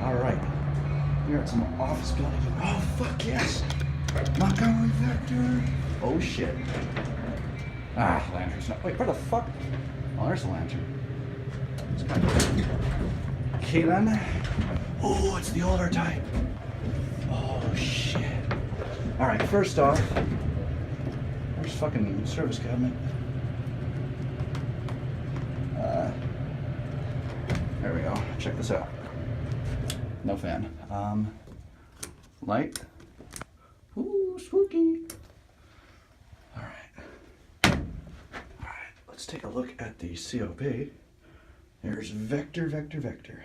Alright. We're at some office building. Oh, fuck yes! Montgomery Vector! Oh, shit. Ah, lantern's not. Wait, where the fuck? Oh, there's a lantern. It's kind of. Okay, then. Oh, it's the older type. Oh, shit. Alright, first off, there's fucking service cabinet. There we go. Check this out. No fan. Light. Ooh, spooky. Alright. Let's take a look at the COP. There's Vector, Vector, Vector.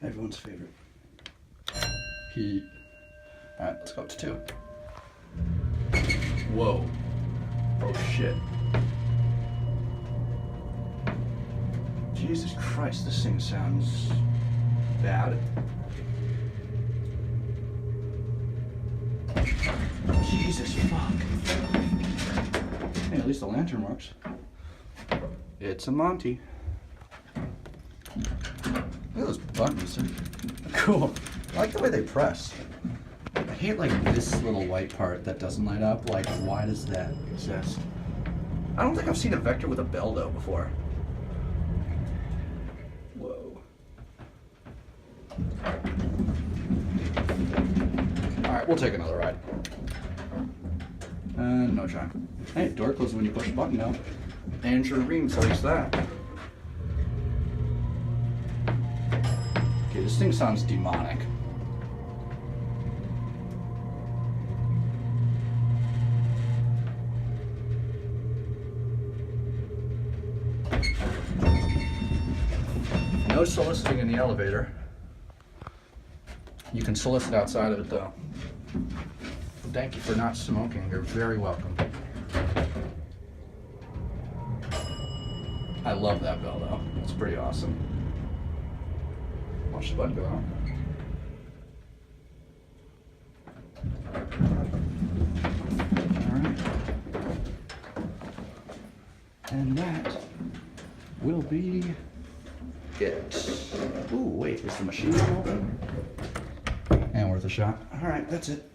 Everyone's favorite. Heat. Alright, let's go up to 2. Whoa. Oh shit. Jesus Christ, this thing sounds bad. Jesus fuck. Hey, at least the lantern works. It's a Monty. Look at those buttons. Cool. I like the way they press. I hate like this little white part that doesn't light up. Like, why does that exist? I don't think I've seen a Vector with a bell though before. Whoa. Alright, we'll take another ride. No try. Hey, door closes when you push the button now. And your ring says that. Okay, this thing sounds demonic. No soliciting in the elevator. You can solicit outside of it though. Thank you for not smoking. You're very welcome. I love that bell though. It's pretty awesome. Watch the button go out. Alright. And that will be it. Ooh, wait, is the machine open? And worth a shot. Alright, that's it.